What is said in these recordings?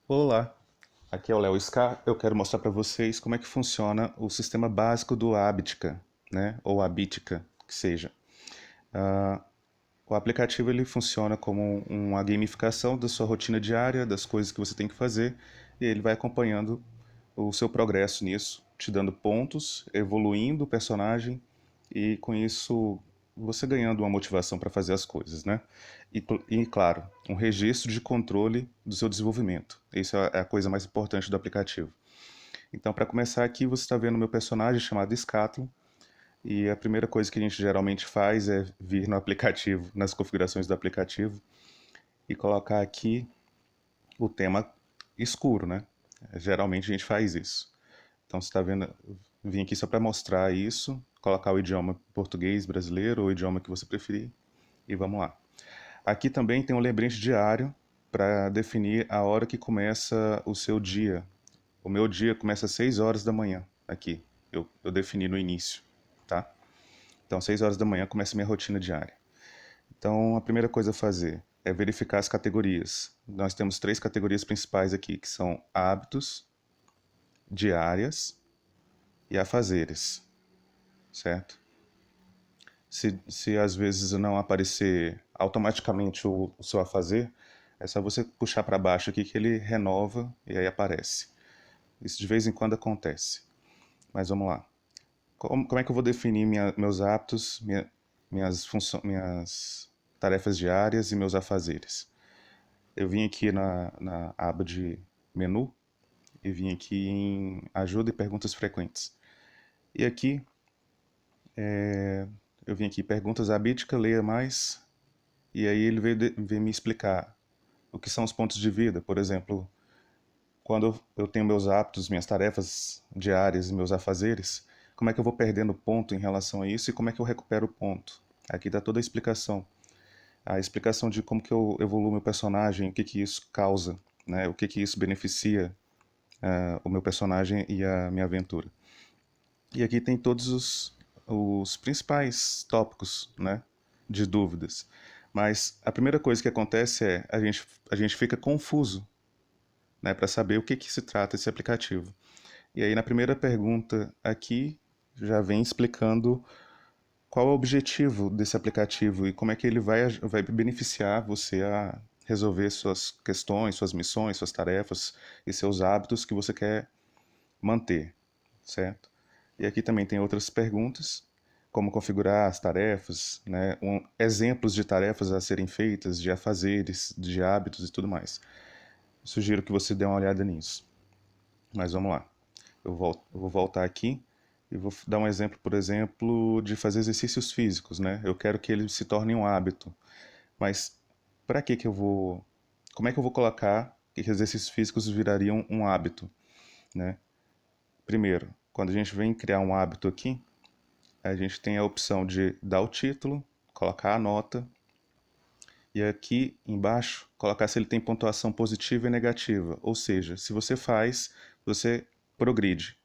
Olá, aqui é o Léo Scar. Eu quero mostrar para vocês como é que funciona o sistema básico do Habitica, né? Ou Habitica, que seja. O aplicativo ele funciona como uma gamificação da sua rotina diária, das coisas que você tem que fazer, e ele vai acompanhando o seu progresso nisso, te dando pontos, evoluindo o personagem e com isso você ganhando uma motivação para fazer as coisas, né? E claro, um registro de controle do seu desenvolvimento. Isso é a coisa mais importante do aplicativo. Então, para começar aqui, você está vendo o meu personagem chamado Scatlo, e a primeira coisa que a gente geralmente faz é vir no aplicativo, nas configurações do aplicativo, e colocar aqui o tema escuro, né? Geralmente a gente faz isso. Então você está vendo, vim aqui só para mostrar isso, colocar o idioma português, brasileiro ou o idioma que você preferir e vamos lá. Aqui também tem um lembrete diário para definir a hora que começa o seu dia. O meu dia começa às 6 horas da manhã aqui. Eu defini no início, tá? Então 6 horas da manhã começa a minha rotina diária. Então a primeira coisa a fazer é verificar as categorias. Nós temos três categorias principais aqui, que são hábitos, diárias e afazeres, certo? Se às vezes não aparecer automaticamente o seu a fazer, é só você puxar para baixo aqui que ele renova e aí aparece. Isso de vez em quando acontece. Mas vamos lá. Como é que eu vou definir meus hábitos, minhas tarefas diárias e meus afazeres? Eu vim aqui na aba de menu e vim aqui em ajuda e perguntas frequentes. E aqui eu vim aqui perguntas abítica, leia mais. E aí ele veio me explicar o que são os pontos de vida. Por exemplo, quando eu tenho meus hábitos, minhas tarefas diárias, meus afazeres, como é que eu vou perdendo ponto em relação a isso e como é que eu recupero o ponto? Aqui está toda a explicação. A explicação de como que eu evoluo meu personagem, o que que isso causa, né? O que que isso beneficia o meu personagem e a minha aventura. E aqui tem todos os principais tópicos, né, de dúvidas. Mas a primeira coisa que acontece é a gente fica confuso, né, para saber o que que se trata esse aplicativo. E aí na primeira pergunta aqui já vem explicando qual é o objetivo desse aplicativo e como é que ele vai beneficiar você a resolver suas questões, suas missões, suas tarefas e seus hábitos que você quer manter, certo? E aqui também tem outras perguntas, como configurar as tarefas, né, exemplos de tarefas a serem feitas, de afazeres, de hábitos e tudo mais. Sugiro que você dê uma olhada nisso. Mas vamos lá. Eu vou voltar aqui e vou dar um exemplo, por exemplo, de fazer exercícios físicos, né? Eu quero que ele se torne um hábito. Mas para que eu vou... Como é que eu vou colocar que exercícios físicos virariam um hábito, né? Primeiro, quando a gente vem criar um hábito aqui, a gente tem a opção de dar o título, colocar a nota, e aqui embaixo colocar se ele tem pontuação positiva e negativa. Ou seja, se você faz, você progride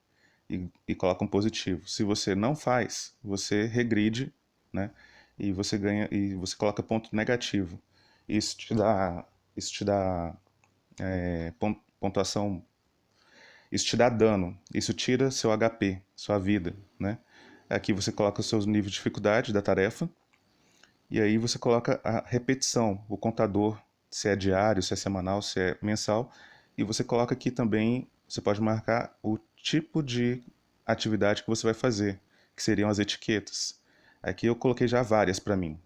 e coloca um positivo. Se você não faz, você regride, né? E você ganha e você coloca ponto negativo. Isso te dá, isso te dá pontuação, isso te dá dano, isso tira seu HP, sua vida, né? Aqui você coloca o seu nível de dificuldade da tarefa e aí você coloca a repetição, o contador, se é diário, se é semanal, se é mensal, e você coloca aqui também, você pode marcar o tipo de atividade que você vai fazer, que seriam as etiquetas. Aqui eu coloquei já várias para mim,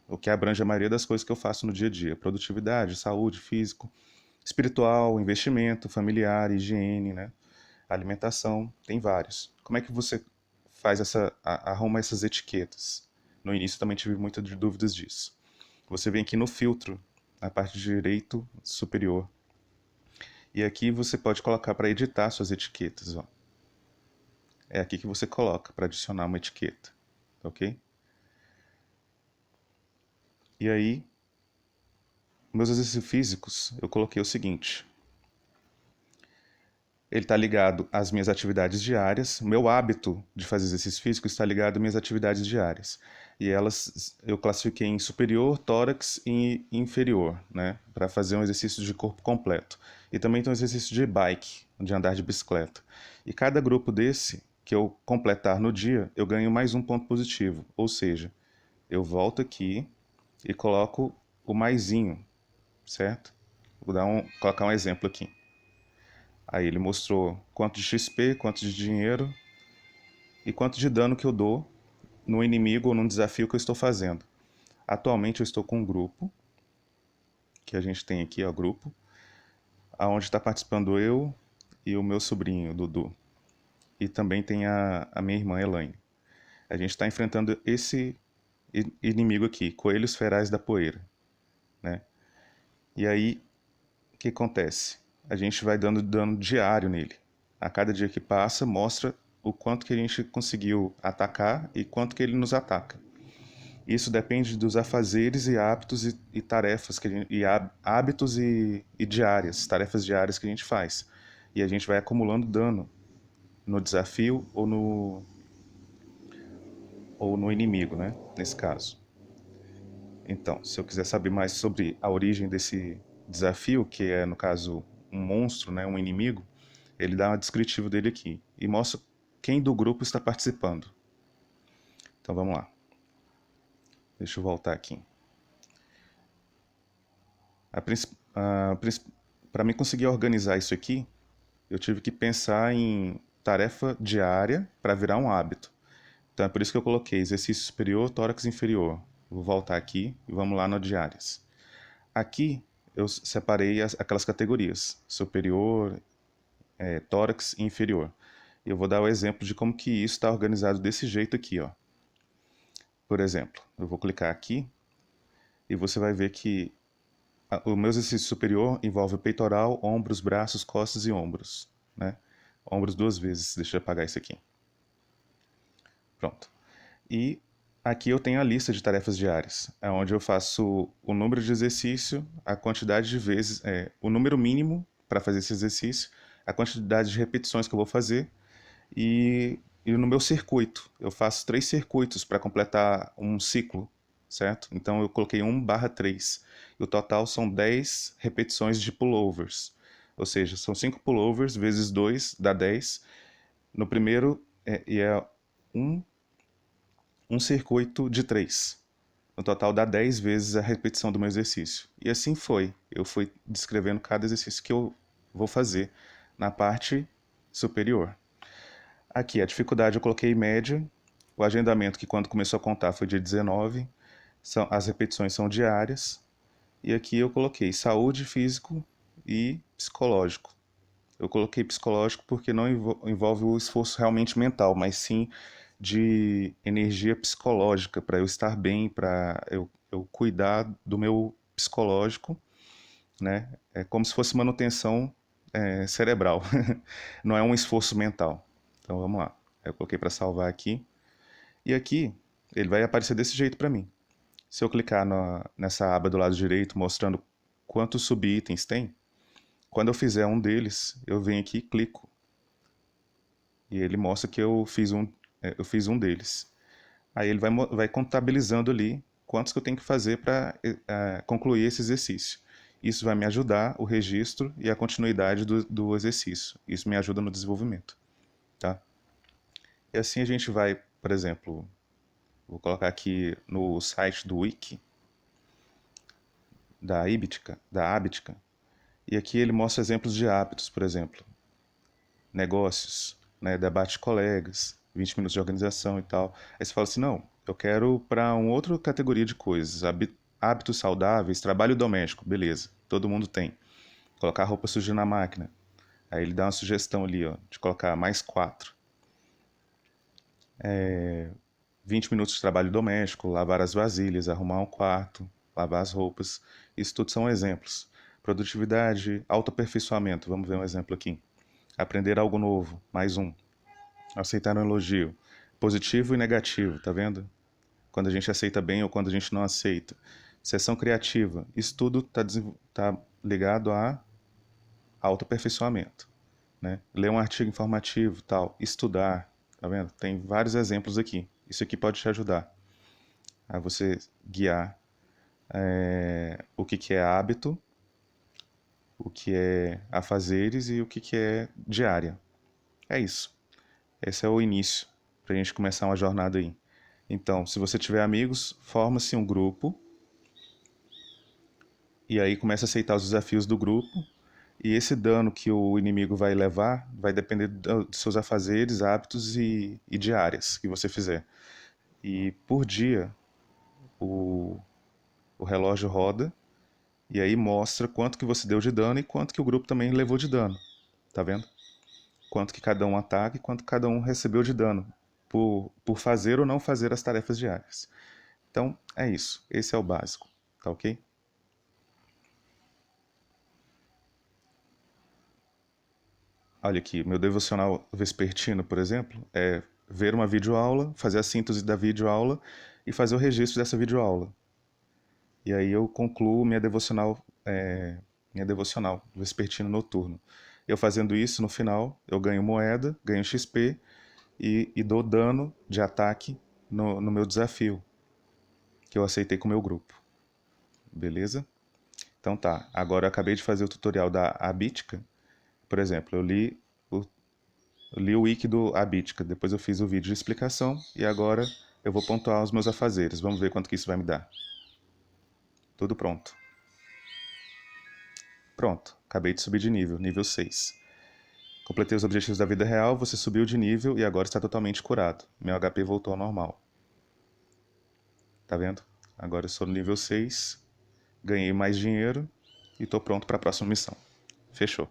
o que abrange a maioria das coisas que eu faço no dia a dia: produtividade, saúde, físico, espiritual, investimento, familiar, higiene, né? Alimentação, tem vários. Como é que você faz arruma essas etiquetas? No início também tive muitas dúvidas disso. Você vem aqui no filtro, na parte direito superior. E aqui você pode colocar para editar suas etiquetas. Ó. É aqui que você coloca para adicionar uma etiqueta. Ok? E aí, meus exercícios físicos, eu coloquei o seguinte. Ele está ligado às minhas atividades diárias. Meu hábito de fazer exercício físico está ligado às minhas atividades diárias. E elas eu classifiquei em superior, tórax e inferior, né? Para fazer um exercício de corpo completo. E também tem um exercício de bike, de andar de bicicleta. E cada grupo desse que eu completar no dia, eu ganho mais um ponto positivo. Ou seja, eu volto aqui e coloco o maisinho, certo? Colocar um exemplo aqui. Aí ele mostrou quanto de XP, quanto de dinheiro e quanto de dano que eu dou no inimigo ou num desafio que eu estou fazendo. Atualmente eu estou com um grupo, que a gente tem aqui, ó, grupo, aonde está participando eu e o meu sobrinho, Dudu. E também tem a minha irmã, Elaine. A gente está enfrentando esse inimigo aqui, Coelhos Ferais da Poeira, né? E aí, o que acontece? A gente vai dando dano diário nele. A cada dia que passa, mostra o quanto que a gente conseguiu atacar e quanto que ele nos ataca. Isso depende dos afazeres e hábitos e tarefas que hábitos e diárias, tarefas diárias que a gente faz. E a gente vai acumulando dano no desafio ou no inimigo, né? Nesse caso. Então, se eu quiser saber mais sobre a origem desse desafio, que é, no caso, um monstro, né, um inimigo, ele dá um descritivo dele aqui e mostra quem do grupo está participando. Então vamos lá. Deixa eu voltar aqui. Para mim conseguir organizar isso aqui, eu tive que pensar em tarefa diária para virar um hábito. Então é por isso que eu coloquei exercício superior, tórax inferior. Vou voltar aqui e vamos lá no diárias. Aqui eu separei aquelas categorias: superior, tórax e inferior. E eu vou dar o exemplo de como que isso está organizado desse jeito aqui, ó. Por exemplo, eu vou clicar aqui e você vai ver que o meu exercício superior envolve peitoral, ombros, braços, costas e ombros, né? Ombros duas vezes. Deixa eu apagar isso aqui. Pronto. E aqui eu tenho a lista de tarefas diárias, onde eu faço o número de exercício, a quantidade de vezes, o número mínimo para fazer esse exercício, a quantidade de repetições que eu vou fazer e no meu circuito. Eu faço 3 circuitos para completar um ciclo, certo? Então eu coloquei 1/3. E o total são 10 repetições de pullovers. Ou seja, são 5 pullovers vezes 2 dá 10. No primeiro é um, um circuito de 3. No total dá 10 vezes a repetição do meu exercício. E assim foi. Eu fui descrevendo cada exercício que eu vou fazer na parte superior. Aqui, a dificuldade eu coloquei média. O agendamento, que quando começou a contar foi dia 19. As repetições são diárias. E aqui eu coloquei saúde, físico e psicológico. Eu coloquei psicológico porque não envolve o esforço realmente mental, mas sim de energia psicológica, para eu estar bem, para eu cuidar do meu psicológico, né? É como se fosse manutenção cerebral, não é um esforço mental. Então vamos lá. Eu coloquei para salvar aqui. E aqui ele vai aparecer desse jeito para mim. Se eu clicar nessa aba do lado direito mostrando quantos subitens tem, quando eu fizer um deles, eu venho aqui e clico. E ele mostra que eu fiz um deles. Aí ele vai contabilizando ali quantos que eu tenho que fazer para concluir esse exercício. Isso vai me ajudar o registro e a continuidade do exercício. Isso me ajuda no desenvolvimento, tá? E assim a gente vai, por exemplo, vou colocar aqui no site do Wiki da Abitica, e aqui ele mostra exemplos de hábitos, por exemplo, negócios, né, debate de colegas, 20 minutos de organização e tal. Aí você fala assim, não, eu quero para uma outra categoria de coisas, hábitos saudáveis, trabalho doméstico, beleza, todo mundo tem. Colocar roupa suja na máquina. Aí ele dá uma sugestão ali, ó, de colocar mais 4. 20 minutos de trabalho doméstico, lavar as vasilhas, arrumar um quarto, lavar as roupas. Isso tudo são exemplos. Produtividade, autoaperfeiçoamento. Vamos ver um exemplo aqui. Aprender algo novo, mais um. Aceitar um elogio. Positivo e negativo, tá vendo? Quando a gente aceita bem ou quando a gente não aceita. Sessão criativa. Isso tudo tá ligado a autoaperfeiçoamento. né? Ler um artigo informativo, tal, estudar, tá vendo? Tem vários exemplos aqui. Isso aqui pode te ajudar a você guiar o que que é hábito, o que é afazeres e o que é diária. É isso. Esse é o início para a gente começar uma jornada aí. Então, se você tiver amigos, forma-se um grupo e aí começa a aceitar os desafios do grupo. E esse dano que o inimigo vai levar vai depender dos seus afazeres, hábitos e diárias que você fizer. E por dia, o, o relógio roda e aí mostra quanto que você deu de dano e quanto que o grupo também levou de dano. Tá vendo? Quanto que cada um ataca e quanto cada um recebeu de dano por fazer ou não fazer as tarefas diárias. Então, é isso. Esse é o básico. Tá ok? Olha aqui, meu devocional vespertino, por exemplo, é ver uma videoaula, fazer a síntese da videoaula e fazer o registro dessa videoaula. E aí eu concluo minha devocional vespertino noturno. Eu fazendo isso, no final, eu ganho moeda, ganho XP e dou dano de ataque no meu desafio, que eu aceitei com o meu grupo. Beleza? Então tá, agora eu acabei de fazer o tutorial da Abítica. Por exemplo, o, eu li o wiki do Abítica, depois eu fiz o vídeo de explicação e agora eu vou pontuar os meus afazeres. Vamos ver quanto que isso vai me dar. Tudo pronto. Pronto, acabei de subir de nível, nível 6. Completei os objetivos da vida real, você subiu de nível e agora está totalmente curado. Meu HP voltou ao normal. Tá vendo? Agora eu sou no nível 6, ganhei mais dinheiro e tô pronto para a próxima missão. Fechou.